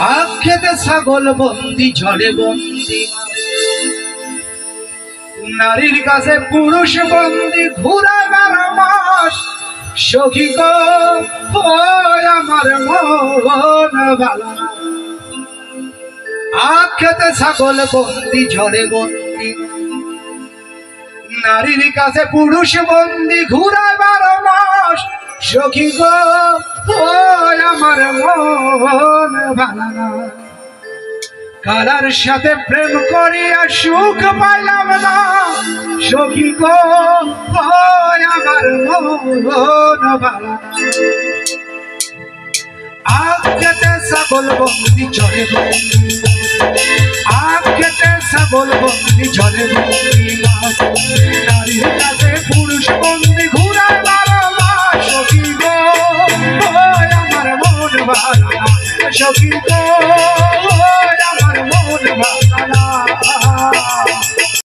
আখেতে ছাগল বন্দি ঝড়ে বন্দি নারীর কাছে পুরুষ বন্দি ঘুরায় 12 মাস সখী গো আমার মন ভালা আখেতে ছাগল বন্দি ঝড়ে বন্দি নারীর কাছে পুরুষ বন্দি ঘুরায় 12 মাস সখী গো আমার মন ভালা না কারার সাথে প্রেম করিয়া সুখ পাইলাম না সখী গো আমার মন ভালা আখেতে ছাগল বন্দি ঝড়ে বন্দি আখেতে ছাগল বন্দি ঝড়ে বন্দি নারীর কাছে পুরুষ বন্দি ঘুরায় 12 মাস সখী গো আমার মন ভালা সখী গো